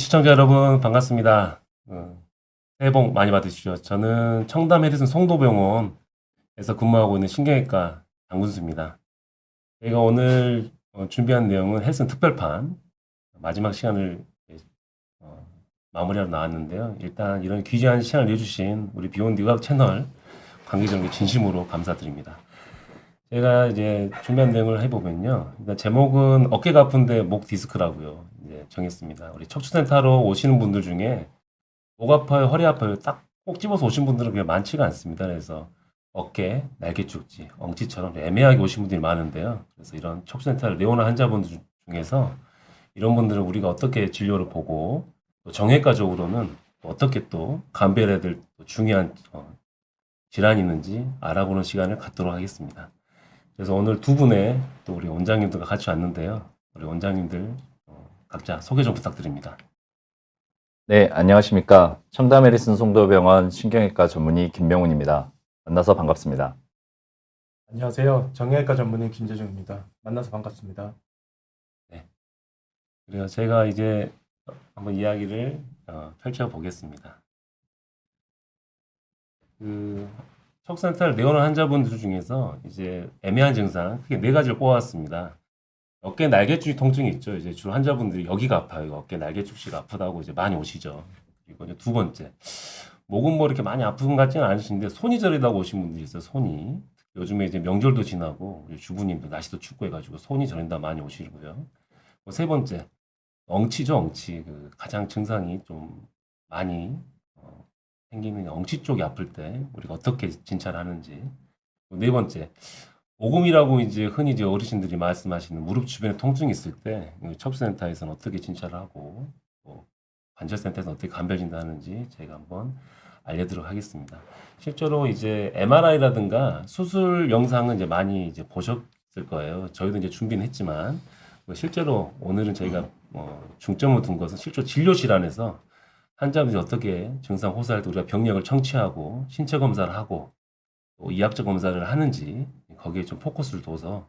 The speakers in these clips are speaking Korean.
시청자 여러분 반갑습니다. 새해 복 많이 받으십시오. 저는 청담 해리슨 송도병원에서 근무하고 있는 신경외과 장군수입니다. 저희가 오늘 준비한 내용은 헬슨 특별판 마지막 시간을 어, 마무리하러 나왔는데요. 일단 이런 귀중한 시간을 내주신 우리 비욘드 의학 채널 관계자분께 진심으로 감사드립니다. 제가 이제 준비한 내용을 해보면요. 일단 제목은 어깨가 아픈데 목 디스크라고요. 이제 정했습니다. 우리 척추센터로 오시는 분들 중에 목 아파요, 허리 아파요, 딱 꼭 집어서 오신 분들은 그게 많지가 않습니다. 그래서 어깨, 날개축지, 엉치처럼 애매하게 오신 분들이 많은데요. 그래서 이런 척추센터 레오나 환자분들 중에서 이런 분들은 우리가 어떻게 진료를 보고 또 정형외과적으로는 또 어떻게 또 감별해야 될 중요한 질환이 있는지 알아보는 시간을 갖도록 하겠습니다. 그래서 오늘 두 분의 또 우리 원장님들과 같이 왔는데요. 우리 원장님들 각자 소개 좀 부탁드립니다. 네, 안녕하십니까. 청담 해리슨 송도병원 신경외과 전문의 김병훈입니다. 만나서 반갑습니다. 안녕하세요. 정형외과 전문의 김재중입니다. 만나서 반갑습니다. 네. 그래서 제가 이제 한번 이야기를 펼쳐보겠습니다. 척추센터를 내원한 환자분들 중에서 이제 애매한 증상 크게 네 가지를 꼽았습니다. 어깨 날개축 통증이 있죠. 이제 주로 환자분들이 여기가 아파요. 어깨 날개축지가 아프다고 이제 많이 오시죠. 그리고 이제 두 번째, 목은 뭐 이렇게 많이 아픈 것 같지는 않으신데 손이 저리다고 오신 분들이 있어요. 손이. 요즘에 이제 명절도 지나고 우리 주부님도 날씨도 춥고 해가지고 손이 저린다 많이 오시고요. 세 번째, 엉치죠, 엉치. 가장 증상이 좀 많이 생기는 엉치 쪽이 아플 때 우리가 어떻게 진찰을 하는지. 네 번째, 오금이라고 이제 흔히 이제 어르신들이 말씀하시는 무릎 주변에 통증이 있을 때 척추센터에서는 어떻게 진찰을 하고 또 관절센터에서는 어떻게 감별 진단하는지 제가 한번 알려드리도록 하겠습니다. 실제로 이제 MRI라든가 수술 영상은 이제 많이 이제 보셨을 거예요. 저희도 이제 준비는 했지만 실제로 오늘은 저희가 중점을 둔 것은 실제 진료실 안에서 환자분들이 어떻게 증상 호소할 때 우리가 병력을 청취하고 신체 검사를 하고 또 이학적 검사를 하는지 거기에 좀 포커스를 둬서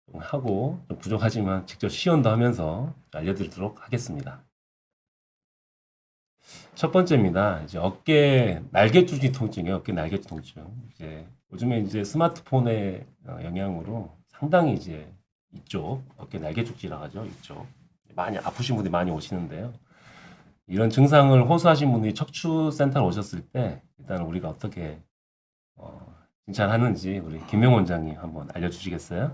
좀 하고 좀 부족하지만 직접 시연도 하면서 알려드리도록 하겠습니다. 첫 번째입니다. 이제 어깨 날개축지 통증이에요. 어깨 날개축 통증. 이제 요즘에 이제 스마트폰의 영향으로 상당히 이제 이쪽 어깨 날개축지라 하죠. 이쪽 많이 아프신 분들이 많이 오시는데요. 이런 증상을 호소하신 분들이 척추센터로 오셨을 때 일단 우리가 어떻게 진찰하는지 우리 김명 원장님 한번 알려주시겠어요?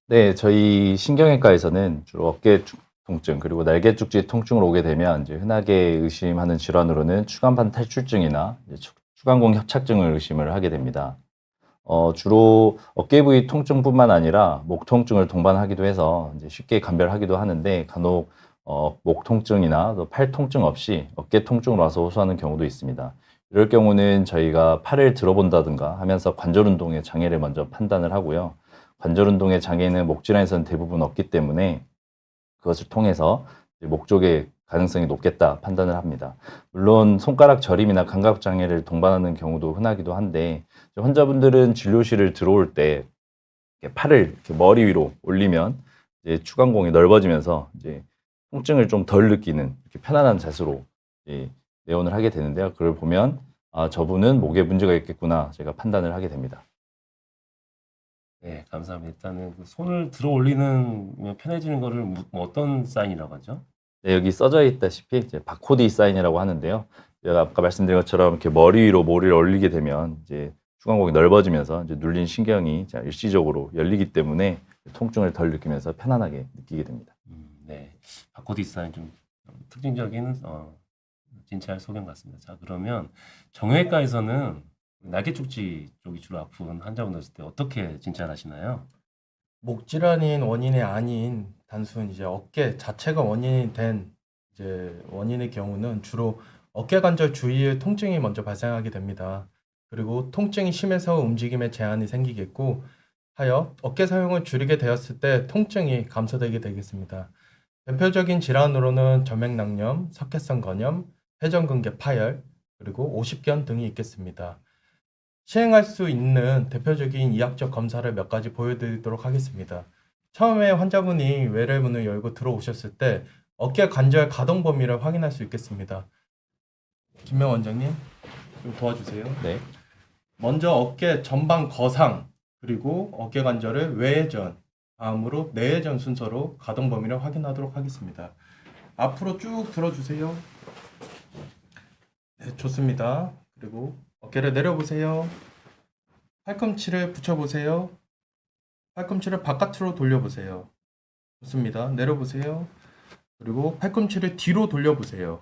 네, 저희 신경외과에서는 주로 어깨 통증 그리고 날개축지 통증으로 오게 되면 이제 흔하게 의심하는 질환으로는 추간판 탈출증이나 추간공 협착증을 의심을 하게 됩니다. 주로 어깨 부위 통증뿐만 아니라 목 통증을 동반하기도 해서 이제 쉽게 감별하기도 하는데 간혹 목 통증이나 또 팔 통증 없이 어깨 통증으로 와서 호소하는 경우도 있습니다. 이럴 경우는 저희가 팔을 들어본다든가 하면서 관절 운동의 장애를 먼저 판단을 하고요. 관절 운동의 장애는 목 질환에서는 대부분 없기 때문에 그것을 통해서 목 쪽의 가능성이 높겠다 판단을 합니다. 물론 손가락 저림이나 감각 장애를 동반하는 경우도 흔하기도 한데 환자분들은 진료실을 들어올 때 팔을 이렇게 머리 위로 올리면 이제 추간공이 넓어지면서 이제 통증을 좀 덜 느끼는 이렇게 편안한 자세로 내원을 하게 되는데요. 그걸 보면 아, 저분은 목에 문제가 있겠구나 제가 판단을 하게 됩니다. 네, 감사합니다. 일단은 손을 들어 올리는 편해지는 거를 뭐 어떤 사인이라고 하죠? 네, 여기 써져 있다시피 이제 바코드 사인이라고 하는데요. 제가 아까 말씀드린 것처럼 이렇게 머리 위로 머리를 올리게 되면 이제 추간공이 넓어지면서 이제 눌린 신경이 일시적으로 열리기 때문에 통증을 덜 느끼면서 편안하게 느끼게 됩니다. 네, 바코드 사인 좀 특징적인 진찰 소견 같습니다. 자, 그러면 정형외과에서는 날개축지 쪽이 주로 아픈 환자분들 있을 때 어떻게 진찰하시나요? 목 질환인 원인이 아닌 단순 이제 어깨 자체가 원인이 된 이제 원인의 경우는 주로 어깨 관절 주위의 통증이 먼저 발생하게 됩니다. 그리고 통증이 심해서 움직임에 제한이 생기겠고 하여 어깨 사용을 줄이게 되었을 때 통증이 감소되게 되겠습니다. 대표적인 질환으로는 점액낭염, 석회성 건염, 회전근개 파열, 그리고 오십견 등이 있겠습니다. 시행할 수 있는 대표적인 이학적 검사를 몇 가지 보여드리도록 하겠습니다. 처음에 환자분이 외래문을 열고 들어오셨을 때 어깨 관절 가동 범위를 확인할 수 있겠습니다. 김명 원장님, 좀 도와주세요. 네. 먼저 어깨 전방 거상, 그리고 어깨 관절의 외회전, 다음으로 내회전 순서로 가동 범위를 확인하도록 하겠습니다. 앞으로 쭉 들어주세요. 네, 좋습니다. 그리고 어깨를 내려보세요. 팔꿈치를 붙여보세요. 팔꿈치를 바깥으로 돌려보세요. 좋습니다. 내려보세요. 그리고 팔꿈치를 뒤로 돌려보세요.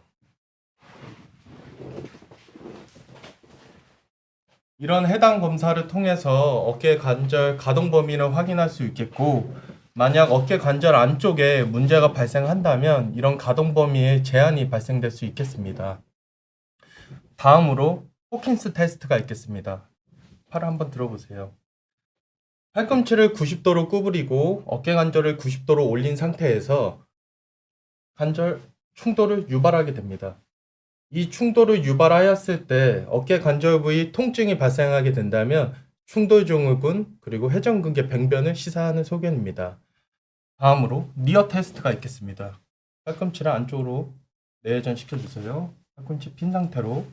이런 해당 검사를 통해서 어깨 관절 가동 범위를 확인할 수 있겠고, 만약 어깨 관절 안쪽에 문제가 발생한다면 이런 가동 범위에 제한이 발생될 수 있겠습니다. 다음으로 호킨스 테스트가 있겠습니다. 팔을 한번 들어보세요. 팔꿈치를 90도로 구부리고 어깨 관절을 90도로 올린 상태에서 관절 충돌을 유발하게 됩니다. 이 충돌을 유발하였을 때 어깨 관절 부위 통증이 발생하게 된다면 충돌 증후군 그리고 회전근개 병변을 시사하는 소견입니다. 다음으로 니어 테스트가 있겠습니다. 팔꿈치를 안쪽으로 내회전 시켜주세요. 팔꿈치 핀 상태로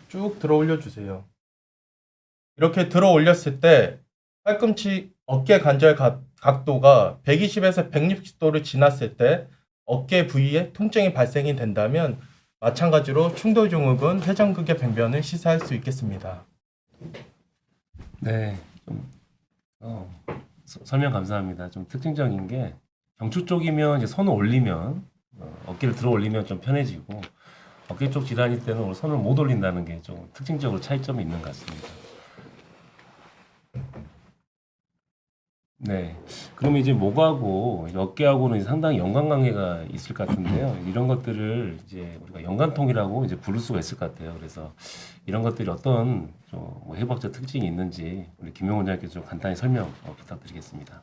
쭉 들어 올려주세요. 이렇게 들어 올렸을 때 팔꿈치 어깨 관절 각도가 120에서 160도를 지났을 때 어깨 부위에 통증이 발생이 된다면 마찬가지로 충돌 증후군, 회전근개 병변을 시사할 수 있겠습니다. 네, 설명 감사합니다. 좀 특징적인 게 경추 쪽이면 이제 손을 올리면 어깨를 들어 올리면 좀 편해지고 어깨 쪽 질환일 때는 손을 못 올린다는 게 좀 특징적으로 차이점이 있는 것 같습니다. 네, 그러면 이제 목하고 어깨하고는 이제 상당히 연관관계가 있을 것 같은데요. 이런 것들을 이제 우리가 연관통이라고 이제 부를 수가 있을 것 같아요. 그래서 이런 것들이 어떤 좀뭐 해부학적 특징이 있는지 우리 김용 원장님께서 좀 간단히 설명 부탁드리겠습니다.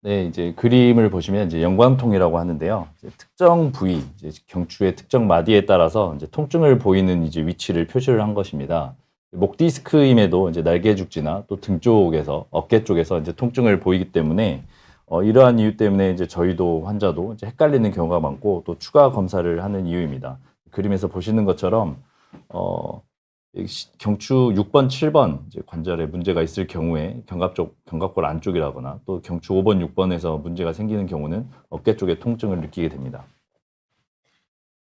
네, 이제 그림을 보시면 이제 연관통이라고 하는데요. 이제 특정 부위, 이제 경추의 특정 마디에 따라서 이제 통증을 보이는 이제 위치를 표시를 한 것입니다. 목 디스크임에도 이제 날개 죽지나 또 등 쪽에서 어깨 쪽에서 이제 통증을 보이기 때문에 이러한 이유 때문에 이제 저희도 환자도 이제 헷갈리는 경우가 많고 또 추가 검사를 하는 이유입니다. 그림에서 보시는 것처럼 경추 6번, 7번 이제 관절에 문제가 있을 경우에 견갑골 안쪽이라거나 또 경추 5번, 6번에서 문제가 생기는 경우는 어깨 쪽에 통증을 느끼게 됩니다.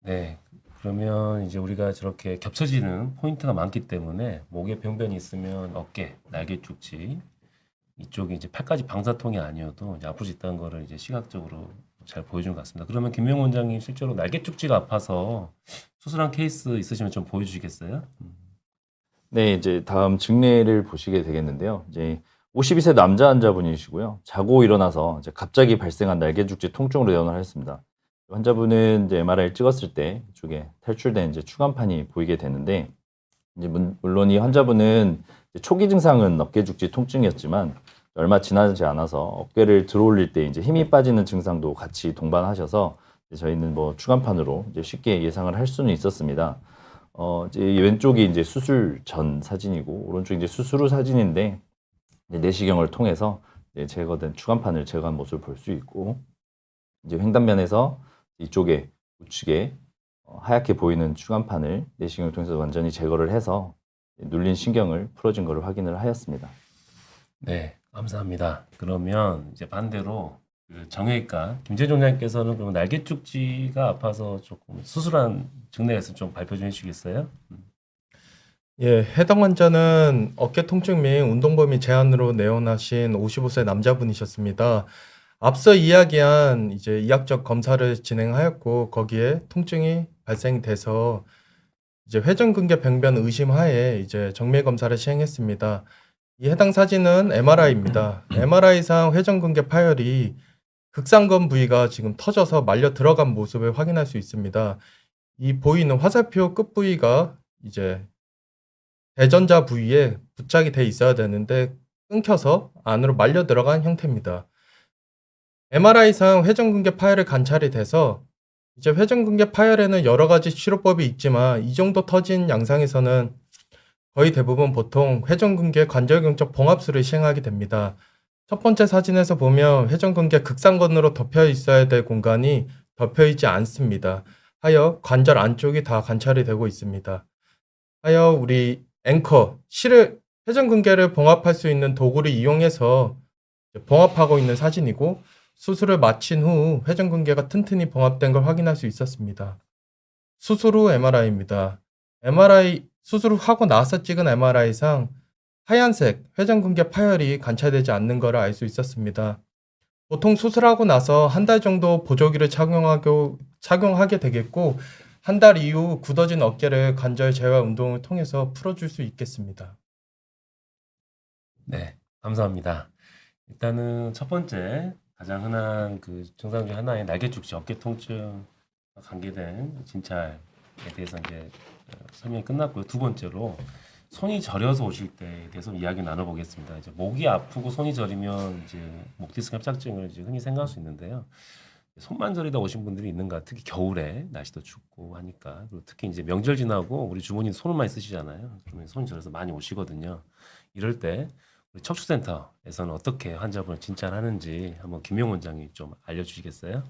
네, 그러면 이제 우리가 저렇게 겹쳐지는 포인트가 많기 때문에 목에 병변이 있으면 어깨, 날개축지 이쪽이 이제 팔까지 방사통이 아니어도 이제 아플 수 있다는 거를 이제 시각적으로 잘 보여준 것 같습니다. 그러면 김명 원장님 실제로 날개축지가 아파서 수술한 케이스 있으시면 좀 보여주시겠어요? 네, 이제 다음 증례를 보시게 되겠는데요. 이제 52세 남자 환자분이시고요. 자고 일어나서 이제 갑자기 발생한 날개죽지 통증으로 내원을 하였습니다. 환자분은 이제 MRI를 찍었을 때 이쪽에 탈출된 이제 추간판이 보이게 되는데, 이제 물론 이 환자분은 이제 초기 증상은 어깨 죽지 통증이었지만 얼마 지나지 않아서 어깨를 들어올릴 때 이제 힘이 빠지는 증상도 같이 동반하셔서 이제 저희는 뭐 추간판으로 이제 쉽게 예상을 할 수는 있었습니다. 이제 왼쪽이 이제 수술 전 사진이고 오른쪽이 이제 수술 후 사진인데, 이제 내시경을 통해서 이제 제거된 추간판을 제거한 모습을 볼 수 있고, 이제 횡단면에서 이쪽에 우측에 하얗게 보이는 추간판을 내시경을 통해서 완전히 제거를 해서 눌린 신경을 풀어진 것을 확인을 하였습니다. 네, 감사합니다. 그러면 이제 반대로 그 정형외과 김재종 원장님께서는 그러면 날개축지가 아파서 조금 수술한 증례에서 좀 발표 좀 해주시겠어요? 예, 해당 환자는 어깨 통증 및 운동 범위 제한으로 내원하신 55세 남자분이셨습니다. 앞서 이야기한 이제 이학적 검사를 진행하였고 거기에 통증이 발생돼서 이제 회전근개 병변 의심하에 이제 정밀 검사를 시행했습니다. 이 해당 사진은 MRI입니다. MRI상 회전근개 파열이 극상근 부위가 지금 터져서 말려 들어간 모습을 확인할 수 있습니다. 이 보이는 화살표 끝 부위가 이제 대전자 부위에 부착이 돼 있어야 되는데 끊겨서 안으로 말려 들어간 형태입니다. MRI상 회전근개 파열이 관찰이 돼서 이제 회전근개 파열에는 여러 가지 치료법이 있지만 이 정도 터진 양상에서는 거의 대부분 보통 회전근개 관절경적 봉합술을 시행하게 됩니다. 첫 번째 사진에서 보면 회전근개 극상근으로 덮여 있어야 될 공간이 덮여 있지 않습니다. 하여 관절 안쪽이 다 관찰이 되고 있습니다. 하여 우리 앵커, 실을 회전근개를 봉합할 수 있는 도구를 이용해서 봉합하고 있는 사진이고 수술을 마친 후 회전근개가 튼튼히 봉합된 걸 확인할 수 있었습니다. 수술 후 MRI입니다. MRI 수술 후 하고 나서 찍은 MRI상 하얀색 회전근개 파열이 관찰되지 않는 것을 알 수 있었습니다. 보통 수술하고 나서 한 달 정도 보조기를 착용하게 되겠고 한 달 이후 굳어진 어깨를 관절 재활 운동을 통해서 풀어줄 수 있겠습니다. 네, 감사합니다. 일단은 첫 번째 가장 흔한 그 증상 중 하나의 날개죽지 어깨 통증과 관계된 진찰에 대해서 이제 설명이 끝났고요. 두 번째로 손이 저려서 오실 때에 대해서 이야기 나눠보겠습니다. 이제 목이 아프고 손이 저리면 이제 목 디스크 협착증을 이제 흔히 생각할 수 있는데요. 손만 저리다 오신 분들이 있는가, 특히 겨울에 날씨도 춥고 하니까, 그리고 특히 이제 명절 지나고 우리 주부님 손을 많이 쓰시잖아요. 그러면 손이 저려서 많이 오시거든요. 이럴 때 우리 척추센터에서는 어떻게 환자분을 진찰하는지 한번 김용 원장이 좀 알려주시겠어요?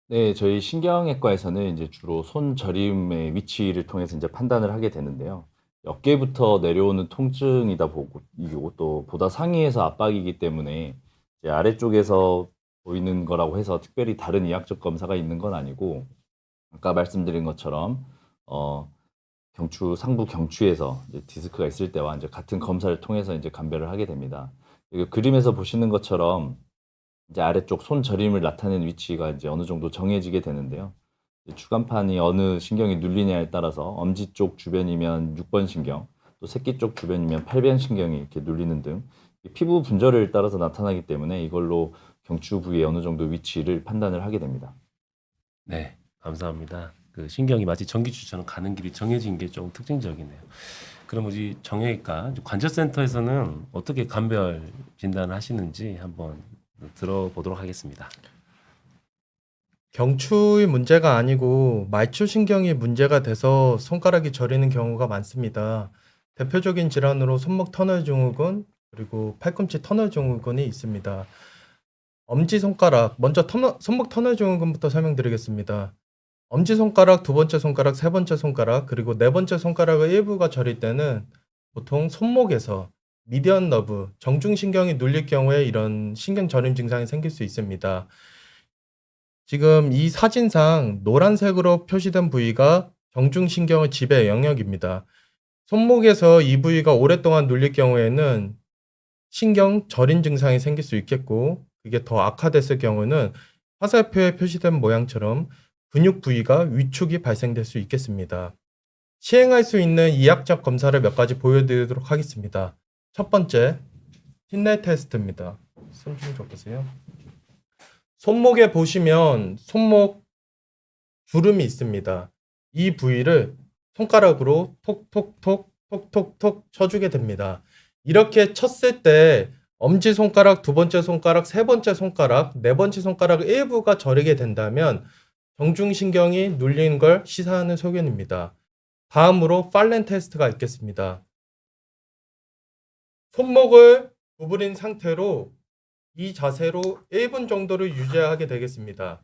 네, 저희 신경외과에서는 이제 주로 손 저림의 위치를 통해서 이제 판단을 하게 되는데요. 어깨부터 내려오는 통증이다 보고 이고 또 보다 상위에서 압박이기 때문에 이제 아래쪽에서 보이는 거라고 해서 특별히 다른 이학적 검사가 있는 건 아니고 아까 말씀드린 것처럼 경추 상부 경추에서 이제 디스크가 있을 때와 이제 같은 검사를 통해서 이제 감별을 하게 됩니다. 그리고 그림에서 보시는 것처럼 이제 아래쪽 손 저림을 나타내는 위치가 이제 어느 정도 정해지게 되는데요. 이제 추간판이 어느 신경이 눌리냐에 따라서 엄지 쪽 주변이면 6번 신경, 또 새끼 쪽 주변이면 8번 신경이 이렇게 눌리는 등 피부 분절을 따라서 나타나기 때문에 이걸로 경추 부위의 어느 정도 위치를 판단을 하게 됩니다. 네, 감사합니다. 그 신경이 마치 전기줄처럼 가는 길이 정해진 게 좀 특징적이네요. 그럼 우리 정형외과 관절센터에서는 어떻게 감별 진단을 하시는지 한번 들어보도록 하겠습니다. 경추의 문제가 아니고 말초신경이 문제가 돼서 손가락이 저리는 경우가 많습니다. 대표적인 질환으로 손목 터널 증후군 그리고 팔꿈치 터널 증후군이 있습니다. 엄지손가락, 먼저 손목 터널 증후군부터 설명드리겠습니다. 엄지손가락, 두 번째 손가락, 세 번째 손가락, 그리고 네 번째 손가락의 일부가 저릴 때는 보통 손목에서 미디언 너브, 정중신경이 눌릴 경우에 이런 신경 저림 증상이 생길 수 있습니다. 지금 이 사진상 노란색으로 표시된 부위가 정중신경의 지배 영역입니다. 손목에서 이 부위가 오랫동안 눌릴 경우에는 신경 저림 증상이 생길 수 있겠고 그게 더 악화됐을 경우는 화살표에 표시된 모양처럼 근육 부위가 위축이 발생될 수 있겠습니다. 시행할 수 있는 이학적 검사를 몇 가지 보여드리도록 하겠습니다. 첫 번째, 틴넬 테스트입니다. 손 좀 줘보세요. 손목에 보시면 손목 주름이 있습니다. 이 부위를 손가락으로 톡톡톡 톡톡톡 쳐주게 됩니다. 이렇게 쳤을 때 엄지손가락, 두 번째 손가락, 세 번째 손가락, 네 번째 손가락 일부가 저리게 된다면 정중신경이 눌리는 걸 시사하는 소견입니다. 다음으로 팔렌 테스트가 있겠습니다. 손목을 구부린 상태로 이 자세로 1분 정도를 유지하게 되겠습니다.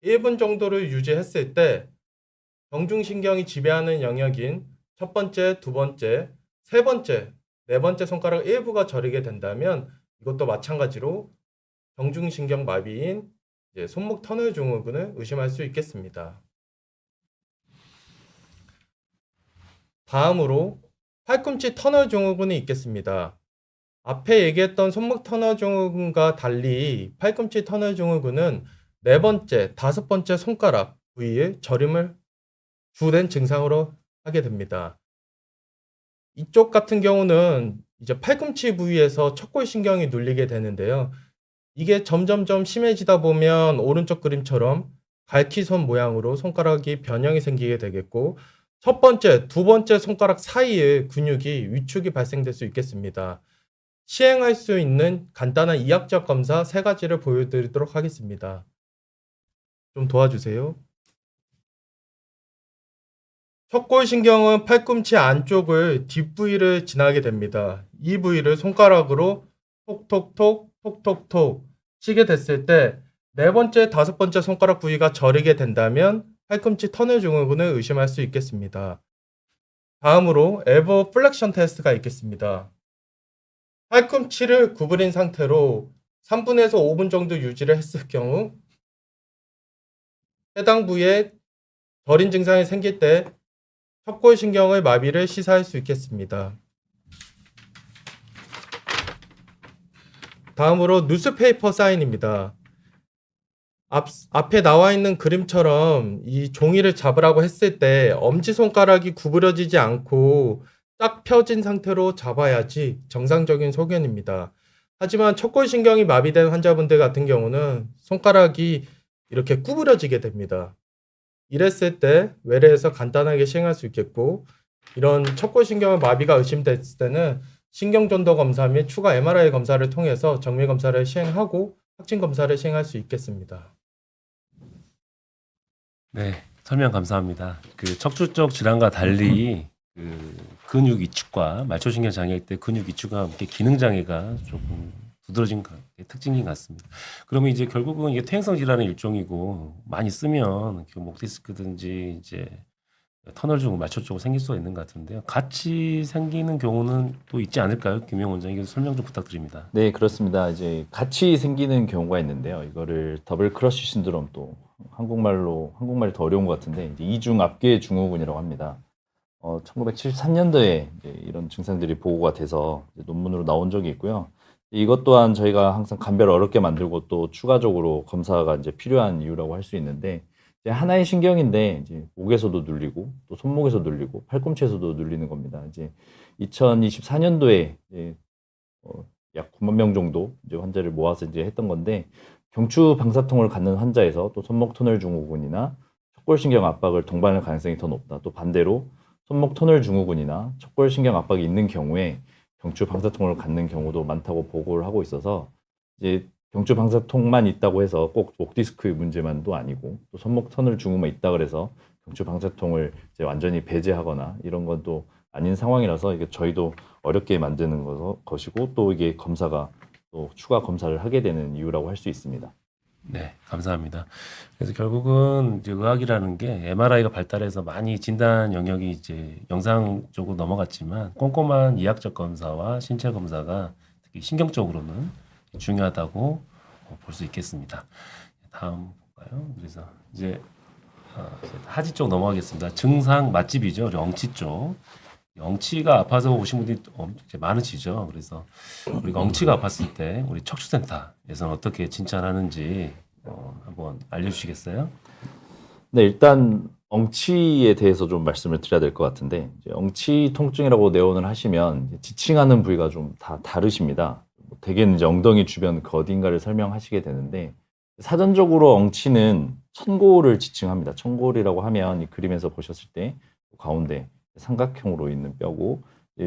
1분 정도를 유지했을 때 정중신경이 지배하는 영역인 첫 번째, 두 번째, 세 번째, 네 번째 손가락 일부가 저리게 된다면 이것도 마찬가지로 정중신경 마비인 손목 터널 증후군을 의심할 수 있겠습니다. 다음으로 팔꿈치 터널 증후군이 있겠습니다. 앞에 얘기했던 손목 터널 증후군과 달리 팔꿈치 터널 증후군은 네 번째, 다섯 번째 손가락 부위의 저림을 주된 증상으로 하게 됩니다. 이쪽 같은 경우는 이제 팔꿈치 부위에서 척골신경이 눌리게 되는데요. 이게 점점점 심해지다 보면 오른쪽 그림처럼 갈퀴손 모양으로 손가락이 변형이 생기게 되겠고 첫 번째, 두 번째 손가락 사이에 근육이 위축이 발생될 수 있겠습니다. 시행할 수 있는 간단한 이학적 검사 세 가지를 보여드리도록 하겠습니다. 좀 도와주세요. 척골신경은 팔꿈치 안쪽을 뒷부위를 지나게 됩니다. 이 부위를 손가락으로 톡톡톡 톡톡톡 치게 됐을 때 네 번째, 다섯 번째 손가락 부위가 저리게 된다면 팔꿈치 터널 증후군을 의심할 수 있겠습니다. 다음으로 엘보 플렉션 테스트가 있겠습니다. 팔꿈치를 구부린 상태로 3분에서 5분 정도 유지를 했을 경우 해당 부위에 저린 증상이 생길 때 척골신경의 마비를 시사할 수 있겠습니다. 다음으로 뉴스페이퍼 사인입니다. 앞에 나와 있는 그림처럼 이 종이를 잡으라고 했을 때 엄지손가락이 구부러지지 않고 딱 펴진 상태로 잡아야지 정상적인 소견입니다. 하지만 척골신경이 마비된 환자분들 같은 경우는 손가락이 이렇게 구부러지게 됩니다. 이랬을 때 외래에서 간단하게 시행할 수 있겠고, 이런 척골신경의 마비가 의심됐을 때는 신경전도 검사 및 추가 MRI 검사를 통해서 정밀 검사를 시행하고 확진 검사를 시행할 수 있겠습니다. 네, 설명 감사합니다. 그 척추 쪽 질환과 달리 그 근육 위축과 말초신경 장애일 때 근육 위축과 함께 기능 장애가 조금 두드러진 게 특징인 것 같습니다. 그러면 이제 결국은 이게 퇴행성 질환의 일종이고 많이 쓰면 목 디스크든지 이제 터널 증후, 말초 증후 생길 수가 있는 것 같은데요. 같이 생기는 경우는 또 있지 않을까요? 김영 원장님 설명 좀 부탁드립니다. 네, 그렇습니다. 이제 같이 생기는 경우가 있는데요. 이거를 더블 크러쉬 신드롬, 또 한국말이 더 어려운 것 같은데 이제 이중 앞괴 증후군이라고 합니다. 1973년도에 이런 증상들이 보고가 돼서 이제 논문으로 나온 적이 있고요. 이것 또한 저희가 항상 감별을 어렵게 만들고 또 추가적으로 검사가 이제 필요한 이유라고 할 수 있는데, 이제 하나의 신경인데 이제 목에서도 눌리고 또 손목에서 눌리고 팔꿈치에서도 눌리는 겁니다. 이제 2024년도에 약 9만 명 정도 이제 환자를 모아서 이제 했던 건데, 경추 방사통을 갖는 환자에서 또 손목 터널 증후군이나 척골신경 압박을 동반할 가능성이 더 높다. 또 반대로 손목 터널 증후군이나 척골신경 압박이 있는 경우에 경추 방사통을 갖는 경우도 많다고 보고를 하고 있어서, 이제 경추 방사통만 있다고 해서 꼭 목 디스크의 문제만도 아니고 또 손목 터널 증후만 있다 그래서 경추 방사통을 이제 완전히 배제하거나 이런 건 또 아닌 상황이라서 이게 저희도 어렵게 만드는 것이고 또 이게 검사가 또 추가 검사를 하게 되는 이유라고 할 수 있습니다. 네, 감사합니다. 그래서 결국은 이제 의학이라는 게 MRI가 발달해서 많이 진단 영역이 이제 영상 쪽으로 넘어갔지만 꼼꼼한 이학적 검사와 신체 검사가 특히 신경 쪽으로는 중요하다고 볼 수 있겠습니다. 다음 볼까요? 그래서 이제 하지 쪽 넘어가겠습니다. 증상 맛집이죠. 우리 엉치 쪽. 엉치가 아파서 오신 분들이 이제 많으시죠. 그래서 우리가 엉치가 아팠을 때 우리 척추센터에서는 어떻게 진찰하는지 한번 알려주시겠어요? 네, 일단 엉치에 대해서 좀 말씀을 드려야 될 것 같은데, 이제 엉치 통증이라고 내원을 하시면 이제 지칭하는 부위가 좀 다 다르십니다. 대개는 이제 엉덩이 주변 그 어딘가를 설명하시게 되는데, 사전적으로 엉치는 천골을 지칭합니다. 천골이라고 하면 이 그림에서 보셨을 때 가운데 삼각형으로 있는 뼈고,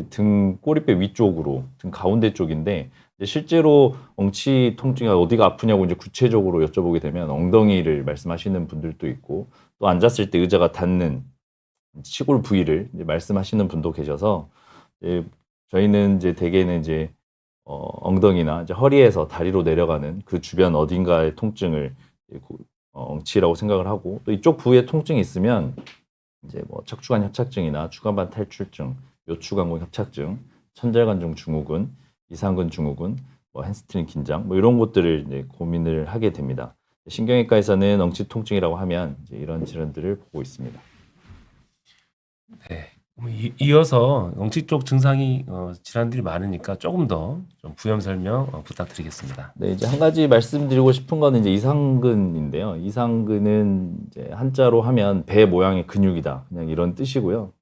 등 꼬리뼈 위쪽으로 등 가운데 쪽인데, 실제로 엉치 통증이 어디가 아프냐고 이제 구체적으로 여쭤보게 되면 엉덩이를 말씀하시는 분들도 있고, 또 앉았을 때 의자가 닿는 시골 부위를 이제 말씀하시는 분도 계셔서, 저희는 이제 대개는 이제 엉덩이나 이제 허리에서 다리로 내려가는 그 주변 어딘가의 통증을 엉치라고 생각을 하고, 또 이쪽 부위에 통증이 있으면 이제 뭐 척추관 협착증이나 추간판 탈출증, 요추간공 협착증, 천절관중 증후군, 이상근 증후군, 뭐 햄스트링 긴장, 뭐 이런 것들을 이제 고민을 하게 됩니다. 신경외과에서는 엉치 통증이라고 하면 이제 이런 질환들을 보고 있습니다. 네. 이어서 엉치 쪽 증상이 질환들이 많으니까 조금 더 좀 부연 설명 부탁드리겠습니다. 네, 이제 한 가지 말씀드리고 싶은 거는 이제 이상근인데요. 이상근은 이제 한자로 하면 배 모양의 근육이다, 그냥 이런 뜻이고요.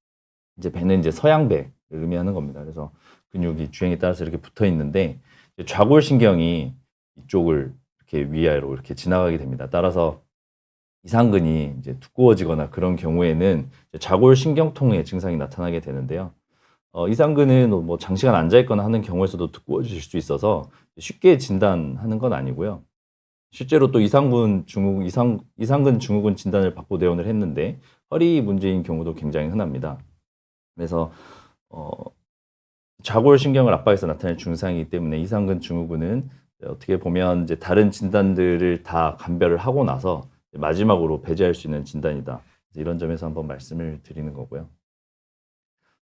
이제 배는 이제 서양배를 의미하는 겁니다. 그래서 근육이 주행에 따라서 이렇게 붙어 있는데, 좌골신경이 이쪽을 이렇게 위아래로 이렇게 지나가게 됩니다. 따라서 이상근이 이제 두꺼워지거나 그런 경우에는 좌골신경통의 증상이 나타나게 되는데요. 이상근은 뭐 장시간 앉아있거나 하는 경우에서도 두꺼워질 수 있어서 쉽게 진단하는 건 아니고요. 실제로 또 이상근 증후군 진단을 받고 내원을 했는데 허리 문제인 경우도 굉장히 흔합니다. 그래서 좌골신경을 압박해서 나타낼 증상이기 때문에 이상근 증후군은 어떻게 보면 이제 다른 진단들을 다 감별을 하고 나서 마지막으로 배제할 수 있는 진단이다. 이런 점에서 한번 말씀을 드리는 거고요.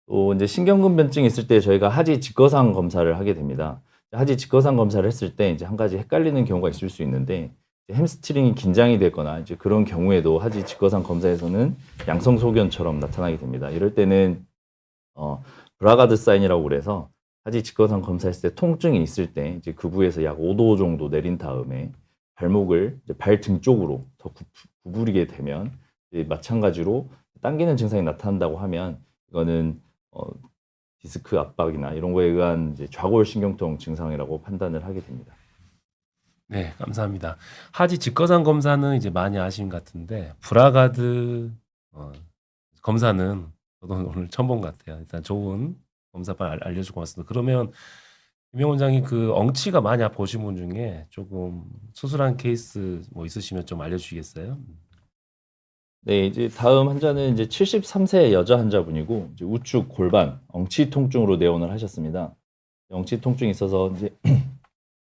또 이제 신경근변증이 있을 때 저희가 하지 직거상 검사를 하게 됩니다. 하지 직거상 검사를 했을 때 이제 한 가지 헷갈리는 경우가 있을 수 있는데 햄스트링이 긴장이 되거나 이제 그런 경우에도 하지 직거상 검사에서는 양성 소견처럼 나타나게 됩니다. 이럴 때는 브라가드 사인이라고 그래서 하지 직거상 검사했을 때 통증이 있을 때 이제 그 부위에서 약 5도 정도 내린 다음에 발목을 이제 발등 쪽으로 더 구부리게 되면 이제 마찬가지로 당기는 증상이 나타난다고 하면 이거는 디스크 압박이나 이런 거에 의한 이제 좌골 신경통 증상이라고 판단을 하게 됩니다. 네, 감사합니다. 하지 직거상 검사는 이제 많이 아신 것 같은데 브라가드 검사는 저도 오늘 처음 본 것 같아요. 일단 좋은 검사판 알려주고 고맙습니다. 그러면 김영 원장님 그 엉치가 많이 아프신 분 중에 조금 수술한 케이스 뭐 있으시면 좀 알려주시겠어요? 네, 이제 다음 환자는 이제 73세 여자 환자분이고 이제 우측 골반 엉치 통증으로 내원을 하셨습니다. 엉치 통증이 있어서 이제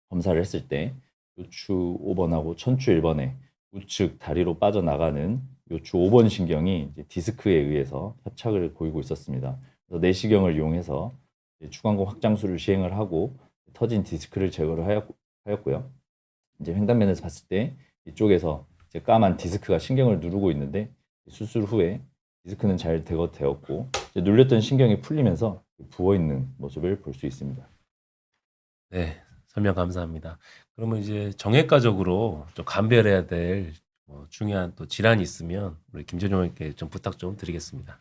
검사를 했을 때 요추 5번하고 천추 1번에 우측 다리로 빠져나가는 요추 5번 신경이 이제 디스크에 의해서 협착을 보이고 있었습니다. 그래서 내시경을 이용해서 이제 추간공 확장술을 시행을 하고 터진 디스크를 제거를 하였고요. 이제 횡단면에서 봤을 때 이쪽에서 이제 까만 디스크가 신경을 누르고 있는데 수술 후에 디스크는 잘 제거되었고 이제 눌렸던 신경이 풀리면서 부어 있는 모습을 볼 수 있습니다. 네, 설명 감사합니다. 그러면 이제 정형외과적으로 좀 감별해야 될 중요한 또 질환이 있으면 우리 김재종 의원께 좀 부탁 좀 드리겠습니다.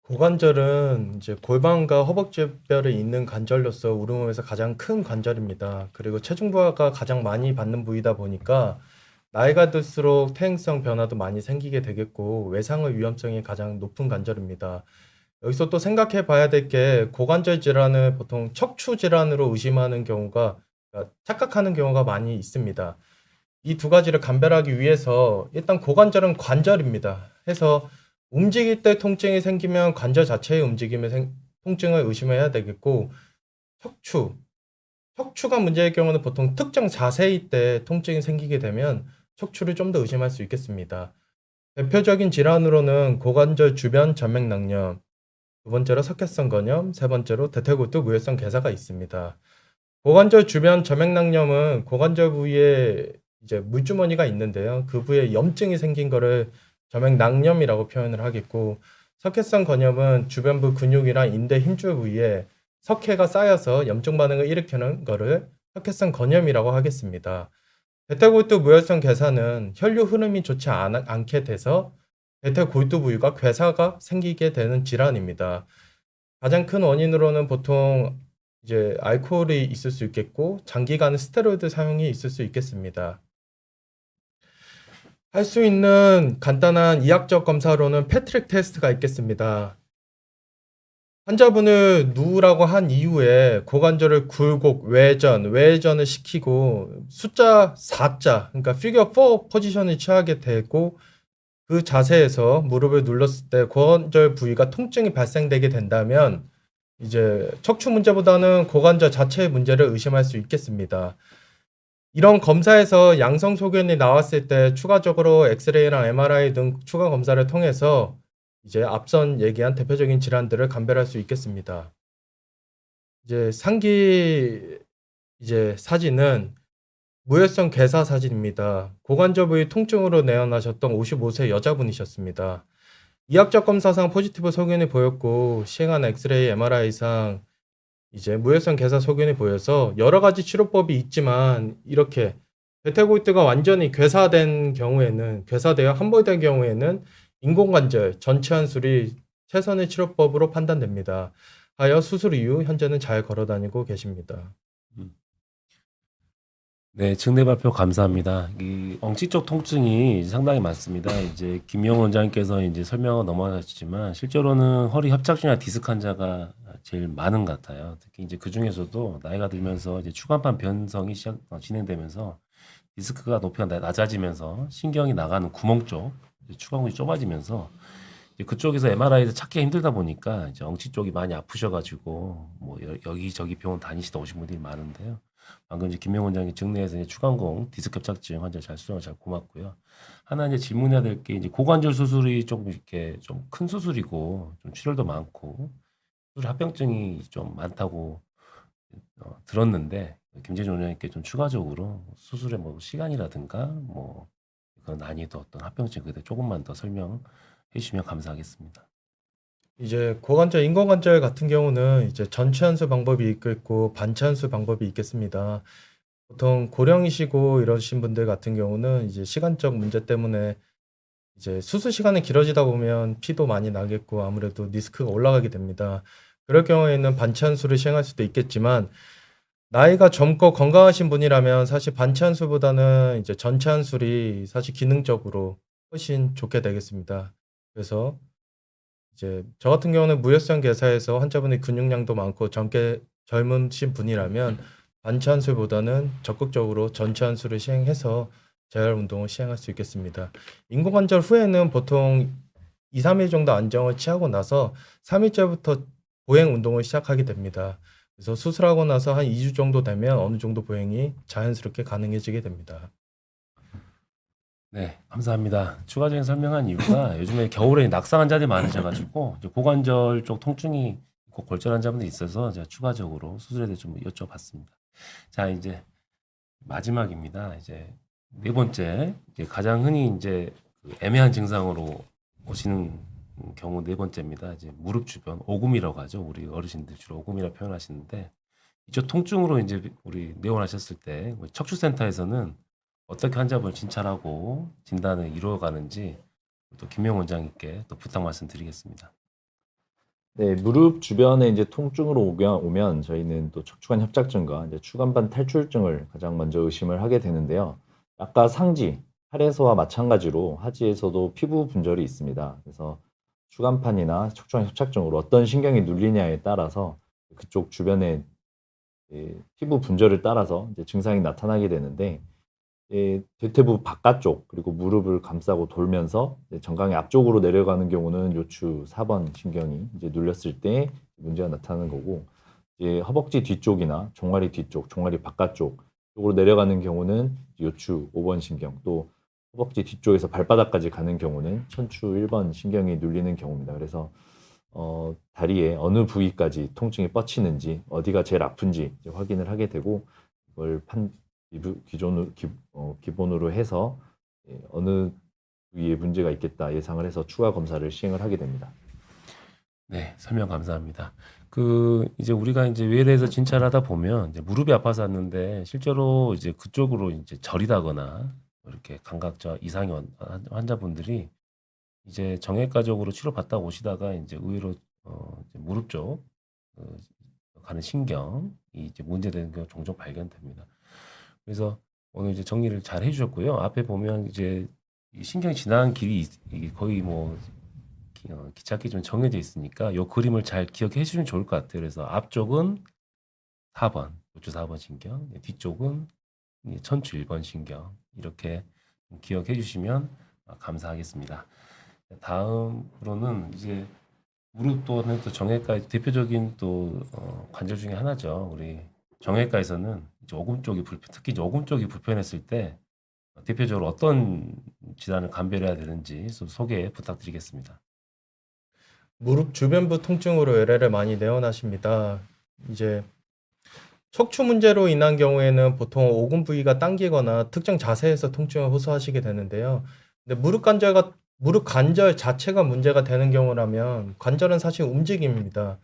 고관절은 이제 골반과 허벅지뼈를 잇는 관절로서 우리 몸에서 가장 큰 관절입니다. 그리고 체중 부하가 가장 많이 받는 부위다 보니까 나이가 들수록 퇴행성 변화도 많이 생기게 되겠고 외상의 위험성이 가장 높은 관절입니다. 여기서 또 생각해 봐야 될 게 고관절 질환을 보통 척추 질환으로 의심하는 경우가 착각하는 경우가 많이 있습니다. 이 두 가지를 감별하기 위해서 일단 고관절은 관절입니다. 해서 움직일 때 통증이 생기면 관절 자체의 움직임에 통증을 의심해야 되겠고 척추가 문제일 경우는 보통 특정 자세일 때 통증이 생기게 되면 척추를 좀 더 의심할 수 있겠습니다. 대표적인 질환으로는 고관절 주변 점맥낭염, 두 번째로 석회성 건염, 세 번째로 대퇴골두 무혈성 괴사가 있습니다. 고관절 주변 점맥낭염은 고관절 부위에 이제 물주머니가 있는데요. 그 부위에 염증이 생긴 거를 점맥낭염이라고 표현을 하겠고, 석회성 건염은 주변부 근육이나 인대 힘줄 부위에 석회가 쌓여서 염증 반응을 일으키는 거를 석회성 건염이라고 하겠습니다. 대퇴골두 무혈성 괴사는 혈류 흐름이 좋지 않게 돼서 대퇴골두 부위가 괴사가 생기게 되는 질환입니다. 가장 큰 원인으로는 보통 이제 알코올이 있을 수 있겠고 장기간 스테로이드 사용이 있을 수 있겠습니다. 할 수 있는 간단한 이학적 검사로는 패트릭 테스트가 있겠습니다. 환자분을 누우라고 한 이후에 고관절을 굴곡, 외전을 시키고 숫자 4자, 그러니까 피겨 4 포지션을 취하게 되고 그 자세에서 무릎을 눌렀을 때 고관절 부위가 통증이 발생되게 된다면 이제 척추 문제보다는 고관절 자체의 문제를 의심할 수 있겠습니다. 이런 검사에서 양성 소견이 나왔을 때 추가적으로 엑스레이랑 MRI 등 추가 검사를 통해서 이제 앞선 얘기한 대표적인 질환들을 감별할 수 있겠습니다. 이제 상기 사진은 무혈성 괴사 사진입니다. 고관절 부위 통증으로 내원하셨던 55세 여자분이셨습니다. 이학적 검사상 포지티브 소견이 보였고 시행한 엑스레이, MRI상 이제 무혈성 괴사 소견이 보여서 여러 가지 치료법이 있지만 이렇게 대퇴골두가 완전히 괴사되어 함몰된 경우에는 인공관절 전치 한술이 최선의 치료법으로 판단됩니다. 하여 수술 이후 현재는 잘 걸어다니고 계십니다. 네, 증례 발표 감사합니다. 이 엉치 쪽 통증이 상당히 많습니다. 이제 김영 원장님께서 이제 설명을 넘어가셨지만 실제로는 허리 협착증이나 디스크 환자가 제일 많은 것 같아요. 특히 이제 그 중에서도 나이가 들면서 이제 추간판 변성이 진행되면서 디스크가 높이가 낮아지면서 신경이 나가는 구멍 쪽 추간근이 좁아지면서 이제 그쪽에서 MRI에서 찾기 힘들다 보니까 이제 엉치 쪽이 많이 아프셔가지고 뭐 여기저기 병원 다니시다 오신 분들이 많은데요. 방금 이제 김명 원장이 증내에서 이제 추간공 디스크 협착증 환자 잘 수정을 잘 고맙고요. 하나 이제 질문해야 될 게 이제 고관절 수술이 조금 이렇게 좀 큰 수술이고 좀 출혈도 많고 수술 합병증이 좀 많다고 들었는데 김재준 원장님께 좀 추가적으로 수술의 뭐 시간이라든가 뭐 그런 난이도 어떤 합병증 그때 조금만 더 설명해 주시면 감사하겠습니다. 이제 고관절, 인공관절 같은 경우는 이제 전치 한수 방법이 있겠고 반치 한수 방법이 있겠습니다. 보통 고령이시고 이러신 분들 같은 경우는 이제 시간적 문제 때문에 이제 수술 시간이 길어지다 보면 피도 많이 나겠고 아무래도 리스크가 올라가게 됩니다. 그럴 경우에는 반치 한수를 시행할 수도 있겠지만 나이가 젊고 건강하신 분이라면 사실 반치 한수보다는 이제 전치 한술이 사실 기능적으로 훨씬 좋게 되겠습니다. 그래서 이제 저 같은 경우는 무혈성 괴사에서 환자분의 근육량도 많고 젊으신 분이라면 반치 한술보다는 적극적으로 전치 한술을 시행해서 재활 운동을 시행할 수 있겠습니다. 인공관절 후에는 보통 2, 3일 정도 안정을 취하고 나서 3일째부터 보행 운동을 시작하게 됩니다. 그래서 수술하고 나서 한 2주 정도 되면 어느 정도 보행이 자연스럽게 가능해지게 됩니다. 네, 감사합니다. 추가적인 설명한 이유가 요즘에 겨울에 낙상 환자들이 많으셔가지고 이제 고관절 쪽 통증이 있고 골절 환자분들이 있어서 제가 추가적으로 수술에 대해 좀 여쭤봤습니다. 자, 이제 마지막입니다. 이제 네 번째, 이제 가장 흔히 이제 그 애매한 증상으로 오시는 경우 네 번째입니다. 이제 무릎 주변 오금이라고 하죠. 우리 어르신들 주로 오금이라 표현하시는데 이쪽 통증으로 이제 우리 내원하셨을 때 우리 척추센터에서는 어떻게 환자분을 진찰하고 진단을 이루어가는지 또 김명 원장님께 또 부탁 말씀드리겠습니다. 네, 무릎 주변에 이제 통증으로 오면 저희는 또 척추관 협착증과 이제 추간판 탈출증을 가장 먼저 의심을 하게 되는데요. 아까 상지, 팔에서와 마찬가지로 하지에서도 피부 분절이 있습니다. 그래서 추간판이나 척추관 협착증으로 어떤 신경이 눌리냐에 따라서 그쪽 주변에 피부 분절을 따라서 이제 증상이 나타나게 되는데 대퇴부 바깥쪽 그리고 무릎을 감싸고 돌면서 정강이 앞쪽으로 내려가는 경우는 요추 4번 신경이 이제 눌렸을 때 문제가 나타나는 거고 이제 허벅지 뒤쪽이나 종아리 뒤쪽, 종아리 바깥쪽 쪽으로 내려가는 경우는 요추 5번 신경 또 허벅지 뒤쪽에서 발바닥까지 가는 경우는 천추 1번 신경이 눌리는 경우입니다. 그래서 다리의 어느 부위까지 통증이 뻗치는지 어디가 제일 아픈지 이제 확인을 하게 되고 이걸 기본으로 해서 어느 부위에 문제가 있겠다 예상을 해서 추가 검사를 시행을 하게 됩니다. 네, 설명 감사합니다. 이제 우리가 이제 외래에서 진찰하다 보면 이제 무릎이 아파서 왔는데 실제로 이제 그쪽으로 이제 저리다거나 이렇게 감각자 이상의 환자분들이 이제 정형외과적으로 치료받다 오시다가 이제 의외로 이제 무릎 쪽 가는 신경이 이제 문제되는 경우 종종 발견됩니다. 그래서 오늘 이제 정리를 잘 해주셨고요. 앞에 보면 이제 이 신경이 지나간 길이 거의 뭐 기찻길 좀 정해져 있으니까 이 그림을 잘 기억해 주시면 좋을 것 같아요. 그래서 앞쪽은 4번, 요추 4번 신경, 뒤쪽은 천추 1번 신경 이렇게 기억해 주시면 감사하겠습니다. 다음으로는 이제 무릎 또는 또 정형외과 대표적인 또 관절 중에 하나죠. 우리 정형외과에서는 이제 오금 쪽이 특히 이제 오금 쪽이 불편했을 때 대표적으로 어떤 질환을 감별해야 되는지 소개 부탁드리겠습니다. 무릎 주변부 통증으로 LL을 많이 내원하십니다. 이제 척추 문제로 인한 경우에는 보통 오금 부위가 당기거나 특정 자세에서 통증을 호소하시게 되는데요. 근데 무릎 관절 자체가 문제가 되는 경우라면 관절은 사실 움직임입니다.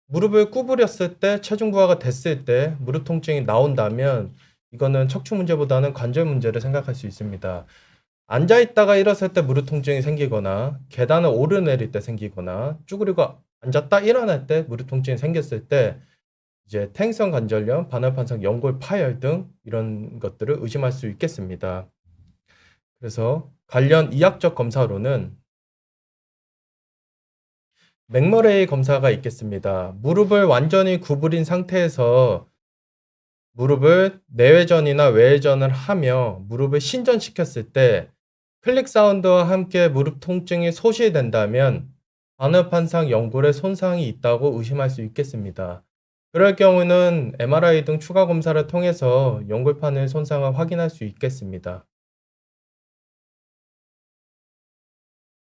무릎을 구부렸을 때 체중 부하가 됐을 때 무릎 통증이 나온다면 이거는 척추 문제보다는 관절 문제를 생각할 수 있습니다. 앉아 있다가 일어설 때 무릎 통증이 생기거나 계단을 오르내릴 때 생기거나 쭈그리고 앉았다 일어날 때 무릎 통증이 생겼을 때 이제 퇴행성 관절염, 반월판상 연골 파열 등 이런 것들을 의심할 수 있겠습니다. 그래서 관련 이학적 검사로는 맥머레이 검사가 있겠습니다. 무릎을 완전히 구부린 상태에서 무릎을 내외전이나 외회전을 하며 무릎을 신전시켰을 때 클릭 사운드와 함께 무릎 통증이 소실된다면 반월판상 연골에 손상이 있다고 의심할 수 있겠습니다. 그럴 경우는 MRI 등 추가 검사를 통해서 연골판의 손상을 확인할 수 있겠습니다.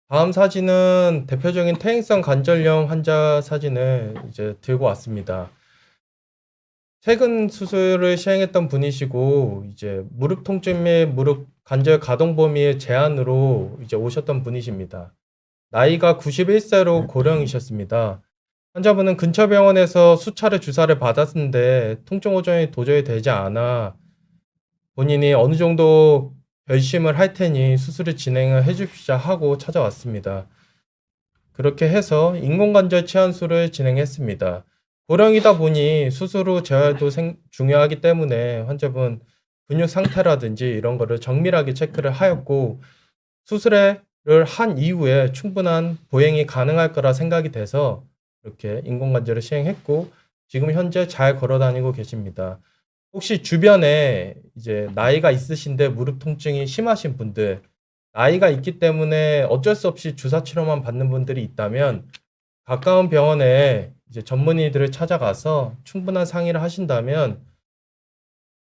다음 사진은 대표적인 퇴행성 관절염 환자 사진을 이제 들고 왔습니다. 최근 수술을 시행했던 분이시고 이제 무릎 통증 및 무릎 관절 가동 범위의 제한으로 이제 오셨던 분이십니다. 나이가 91세로 고령이셨습니다. 환자분은 근처 병원에서 수차례 주사를 받았는데 통증 호전이 도저히 되지 않아 본인이 어느 정도 결심을 할 테니 수술을 진행을 해주시자 하고 찾아왔습니다. 그렇게 해서 인공관절 치환술을 진행했습니다. 고령이다 보니 수술 후 재활도 중요하기 때문에 환자분 근육 상태라든지 이런 거를 정밀하게 체크를 하였고 수술을 한 이후에 충분한 보행이 가능할 거라 생각이 돼서 이렇게 인공관절을 시행했고 지금 현재 잘 걸어 다니고 계십니다. 혹시 주변에 이제 나이가 있으신데 무릎 통증이 심하신 분들, 나이가 있기 때문에 어쩔 수 없이 주사 치료만 받는 분들이 있다면 가까운 병원에 이제 전문의들을 찾아가서 충분한 상의를 하신다면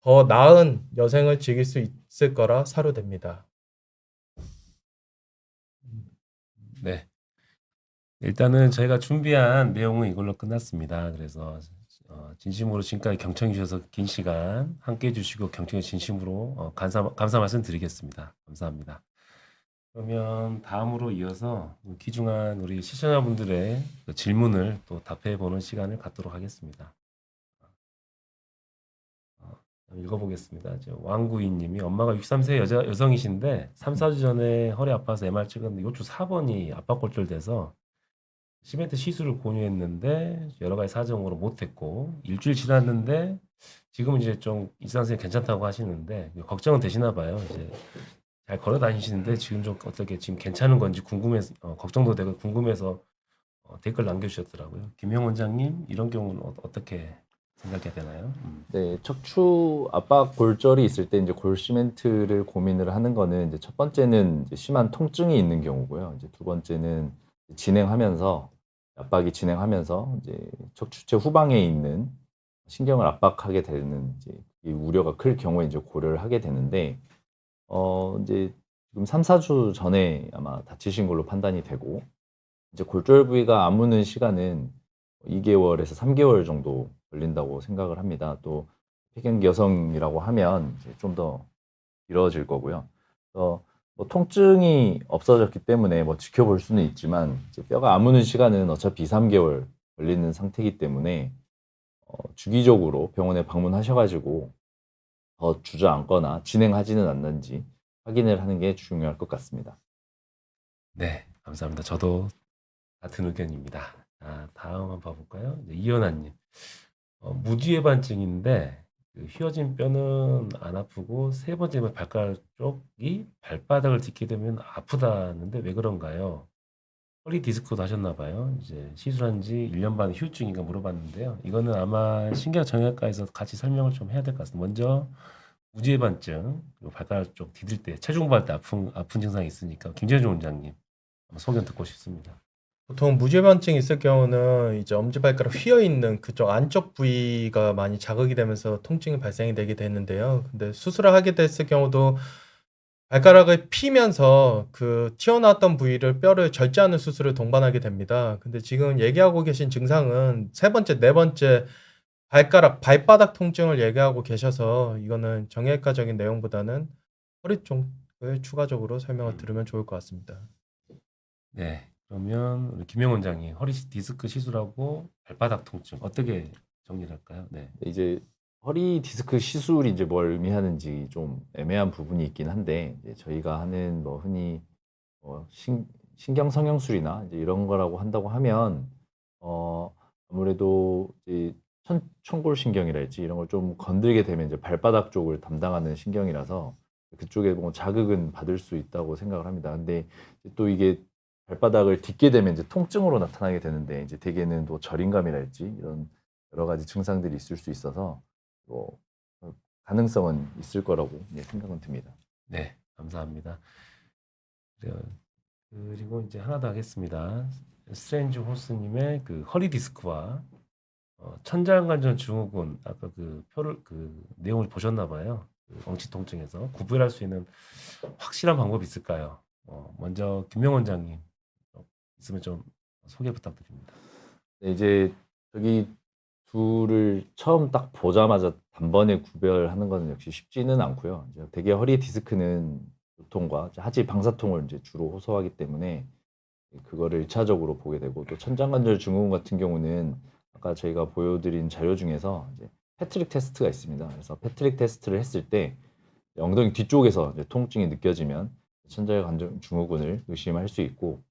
더 나은 여생을 즐길 수 있을 거라 사료됩니다. 네. 일단은 저희가 준비한 내용은 이걸로 끝났습니다. 그래서 진심으로 지금까지 경청해 주셔서 긴 시간 함께 해주시고 경청해 진심으로 감사 말씀 드리겠습니다. 감사합니다. 그러면 다음으로 이어서 귀중한 우리 시청자분들의 그 질문을 또 답해보는 시간을 갖도록 하겠습니다. 읽어보겠습니다. 왕구이님이 엄마가 63세 여성이신데 3, 4주 전에 허리 아파서 MR 찍었는데 요추 4번이 압박골절돼서 시멘트 시술을 권유했는데 여러 가지 사정으로 못했고 일주일 지났는데 지금은 이제 좀 이상선생님 괜찮다고 하시는데 걱정은 되시나 봐요. 이제 잘 걸어 다니시는데 지금 좀 어떻게 지금 괜찮은 건지 궁금해서 걱정도 되고 궁금해서 댓글 남겨주셨더라고요. 김영 원장님 이런 경우는 어떻게 생각해야 되나요? 네, 척추 압박 골절이 있을 때 이제 골 시멘트를 고민을 하는 거는 이제 첫 번째는 이제 심한 통증이 있는 경우고요. 이제 두 번째는 진행하면서 압박이 진행하면서 이제 척추체 후방에 있는 신경을 압박하게 되는 이제 이 우려가 클 경우에 이제 고려를 하게 되는데 이제 지금 3, 4주 전에 아마 다치신 걸로 판단이 되고 이제 골절 부위가 아무는 시간은 2개월에서 3개월 정도 걸린다고 생각을 합니다. 또 폐경기 여성이라고 하면 좀 더 길어질 거고요. 그래서 뭐 통증이 없어졌기 때문에 뭐 지켜볼 수는 있지만 이제 뼈가 아무는 시간은 어차피 2, 3개월 걸리는 상태이기 때문에 주기적으로 병원에 방문하셔가지고 더 주저앉거나 진행하지는 않는지 확인을 하는 게 중요할 것 같습니다. 네, 감사합니다. 저도 같은 의견입니다. 다음 한번 봐볼까요? 이현아님. 무지외반증인데 그 휘어진 뼈는 안 아프고 세 번째면 발가락 쪽이 발바닥을 딛게 되면 아프다는데 왜 그런가요? 허리 디스크도 하셨나 봐요. 이제 시술한 지 1년 반 후유증인가 물어봤는데요. 이거는 아마 신경정형외과에서 같이 설명을 좀 해야 될 것 같습니다. 먼저 무지외반증, 그리고 발가락 쪽 디딜 때 체중 받을 때 아픈 증상이 있으니까 김재준 원장님 한번 소견 듣고 싶습니다. 보통 무죄반증이 있을 경우는 이제 엄지발가락 휘어 있는 그쪽 안쪽 부위가 많이 자극이 되면서 통증이 발생이 되게 되는데요. 근데 수술을 하게 됐을 경우도 발가락을 피면서 그 튀어나왔던 부위를 뼈를 절제하는 수술을 동반하게 됩니다. 근데 지금 얘기하고 계신 증상은 세 번째, 네 번째 발바닥 통증을 얘기하고 계셔서 이거는 정형외과적인 내용보다는 허리 쪽을 추가적으로 설명을 들으면 좋을 것 같습니다. 네, 그러면 우리 김영 원장님 허리 디스크 시술하고 발바닥 통증 어떻게 정리를 할까요? 네. 이제 허리 디스크 시술이 이제 뭘 의미하는지 좀 애매한 부분이 있긴 한데 이제 저희가 하는 뭐 흔히 신경 성형술이나 이제 이런 거라고 한다고 하면 아무래도 이제 청골신경이랄지 이런 걸 좀 건들게 되면 이제 발바닥 쪽을 담당하는 신경이라서 그쪽에 뭐 자극은 받을 수 있다고 생각을 합니다. 근데 또 이게 발바닥을 딛게 되면 이제 통증으로 나타나게 되는데 이제 대개는 또 저림감이랄지 이런 여러 가지 증상들이 있을 수 있어서 뭐 가능성은 있을 거라고 생각은 듭니다. 네, 감사합니다. 그리고 이제 하나 더 하겠습니다. 스트레인지 호스님의 그 허리 디스크와 천장관절 증후군 아까 그 표를 그 내용을 보셨나 봐요. 그 엉치 통증에서 구별할 수 있는 확실한 방법이 있을까요? 먼저 김명 원장님 있으면 좀 소개 부탁드립니다. 네, 이제 저기 둘을 처음 딱 보자마자 단번에 구별하는 것은 역시 쉽지는 않고요. 이제 대개 허리 디스크는 두통과 하지 방사통을 이제 주로 호소하기 때문에 그거를 일차적으로 보게 되고, 또 천장관절 증후군 같은 경우는 아까 저희가 보여드린 자료 중에서 이제 패트릭 테스트가 있습니다. 그래서 패트릭 테스트를 했을 때 엉덩이 뒤쪽에서 이제 통증이 느껴지면 천장관절 증후군을 의심할 수 있고,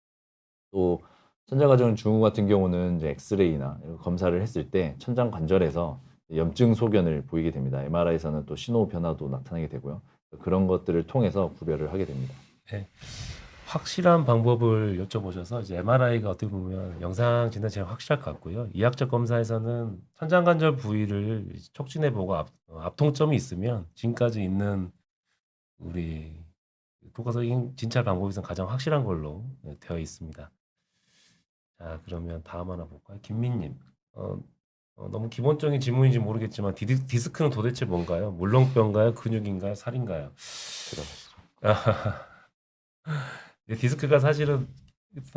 또 천장관절 증후군 같은 경우는 이제 엑스레이나 이런 검사를 했을 때 천장 관절에서 염증 소견을 보이게 됩니다. MRI에서는 또 신호 변화도 나타나게 되고요. 그런 것들을 통해서 구별을 하게 됩니다. 네. 확실한 방법을 여쭤보셔서 이제 MRI가 어떻게 보면 영상 진단 제일 확실할 것 같고요. 이학적 검사에서는 천장관절 부위를 촉진해보고 압통점이 있으면 지금까지 있는 우리 교과서적인 진찰 방법에서 가장 확실한 걸로 되어 있습니다. 자, 그러면 다음 하나 볼까요? 김민님. 너무 기본적인 질문인지 모르겠지만 디스크는 도대체 뭔가요? 물렁뼈인가요? 근육인가요? 살인가요? 들어가시죠. 디스크가 사실은 이제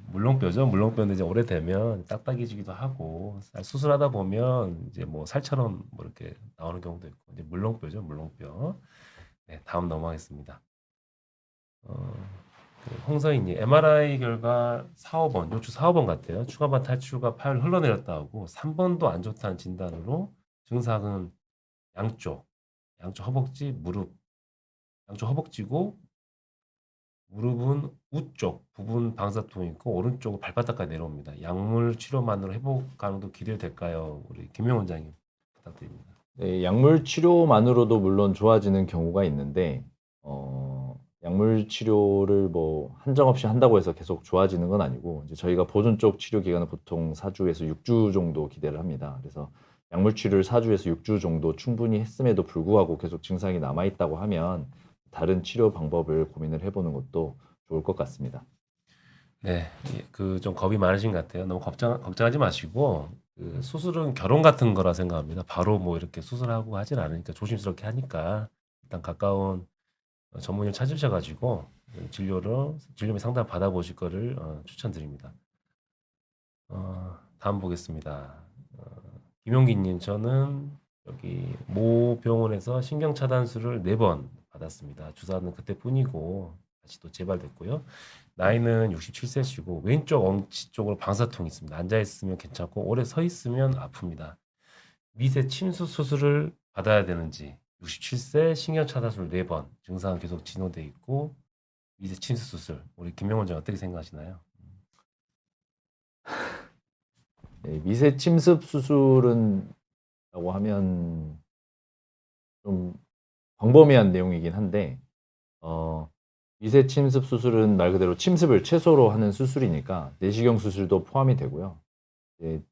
물렁뼈죠. 물렁뼈인데 이제 오래되면 딱딱해지기도 하고 수술하다 보면 이제 뭐 살처럼 뭐 이렇게 나오는 경우도 있고 이제 물렁뼈죠. 물렁뼈. 네, 다음 넘어가겠습니다. 홍서인이 MRI 결과 4, 5번, 요추 4, 5번 같아요. 추가반 탈출과 파열 흘러내렸다고 3번도 안 좋다는 진단으로 증상은 양쪽 허벅지, 무릎, 양쪽 허벅지고 무릎은 우쪽 부분 방사통이 있고 오른쪽은 발바닥까지 내려옵니다. 약물 치료만으로 회복 가능도 기대될까요? 우리 김명 원장님 부탁드립니다. 네, 약물 치료만으로도 물론 좋아지는 경우가 있는데, 약물 치료를 뭐 한정없이 한다고 해서 계속 좋아지는 건 아니고, 이제 저희가 보존 쪽 치료 기간은 보통 4주에서 6주 정도 기대를 합니다. 그래서 약물 치료를 4주에서 6주 정도 충분히 했음에도 불구하고 계속 증상이 남아 있다고 하면 다른 치료 방법을 고민을 해보는 것도 좋을 것 같습니다. 네, 그 좀 겁이 많으신 것 같아요. 너무 걱정하지 마시고 그 수술은 결혼 같은 거라 생각합니다. 바로 뭐 이렇게 수술하고 하진 않으니까 조심스럽게 하니까 일단 가까운 전문의를 찾으셔가지고 진료비 상담 받아보실 거를 추천드립니다. 다음 보겠습니다. 김용기님, 저는 여기 모 병원에서 신경 차단술을 4번 받았습니다. 주사는 그때뿐이고 다시 또 재발됐고요. 나이는 67세시고 왼쪽 엉치 쪽으로 방사통이 있습니다. 앉아 있으면 괜찮고 오래 서 있으면 아픕니다. 미세 침수 수술을 받아야 되는지 67세 신경 차단술 4번 증상은 계속 진행돼 있고 미세 침수 수술 우리 김명원 장 어떻게 생각하시나요? 네, 미세 침습 수술은 라고 하면 좀 광범위한 내용이긴 한데, 미세 침습 수술은 말 그대로 침습을 최소로 하는 수술이니까 내시경 수술도 포함이 되고요. 이제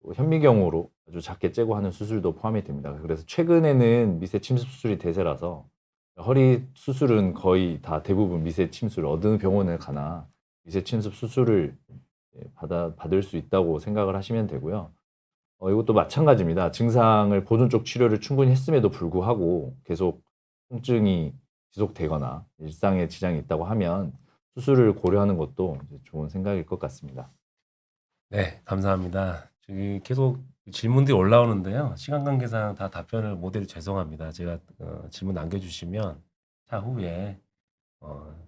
또 현미경으로 아주 작게 째고 하는 수술도 포함이 됩니다. 그래서 최근에는 미세 침습 수술이 대세라서 허리 수술은 거의 다 대부분 미세 침술, 어느 병원을 가나 미세 침습 수술을 받을 수 있다고 생각을 하시면 되고요. 이것도 마찬가지입니다. 증상을 보존 쪽 치료를 충분히 했음에도 불구하고 계속 통증이 지속되거나 일상에 지장이 있다고 하면 수술을 고려하는 것도 이제 좋은 생각일 것 같습니다. 네, 감사합니다. 저기 계속 질문들이 올라오는데요. 시간 관계상 다 답변을 못 드려 죄송합니다. 제가 질문 남겨주시면 차후에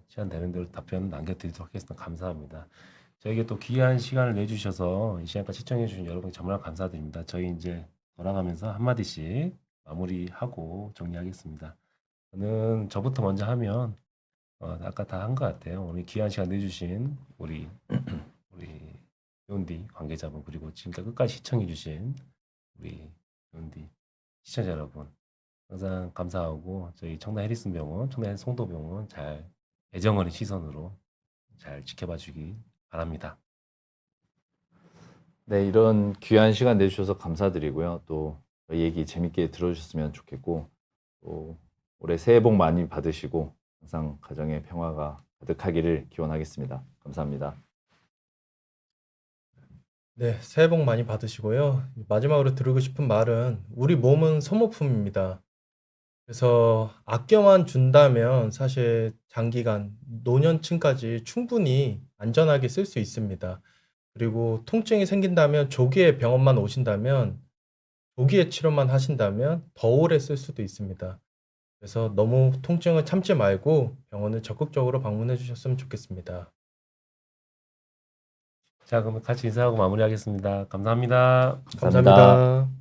시간 되는 대로 답변 남겨드리도록 하겠습니다. 감사합니다. 저에게 또 귀한 시간을 내주셔서 이 시간까지 시청해주신 여러분 정말 감사드립니다. 저희 이제 돌아가면서 한마디씩 마무리하고 정리하겠습니다. 저는 저부터 먼저 하면 아까 다 한 것 같아요. 오늘 귀한 시간 내주신 우리 요온디 관계자분 그리고 지금까지 끝까지 시청해주신 우리 요온디 시청자 여러분 항상 감사하고 저희 청담 해리슨 병원, 청담 송도병원 잘 애정 어린 시선으로 잘 지켜봐 주기 바랍니다. 네, 이런 귀한 시간 내주셔서 감사드리고요. 또 저희 얘기 재밌게 들어주셨으면 좋겠고, 또 올해 새해 복 많이 받으시고 항상 가정의 평화가 가득하기를 기원하겠습니다. 감사합니다. 네, 새해 복 많이 받으시고요. 마지막으로 드리고 싶은 말은 우리 몸은 소모품입니다. 그래서 아껴만 준다면 사실 장기간 노년층까지 충분히 안전하게 쓸 수 있습니다. 그리고 통증이 생긴다면 조기에 병원만 오신다면 조기에 치료만 하신다면 더 오래 쓸 수도 있습니다. 그래서 너무 통증을 참지 말고 병원을 적극적으로 방문해 주셨으면 좋겠습니다. 자, 그럼 같이 인사하고 마무리하겠습니다. 감사합니다. 감사합니다. 감사합니다.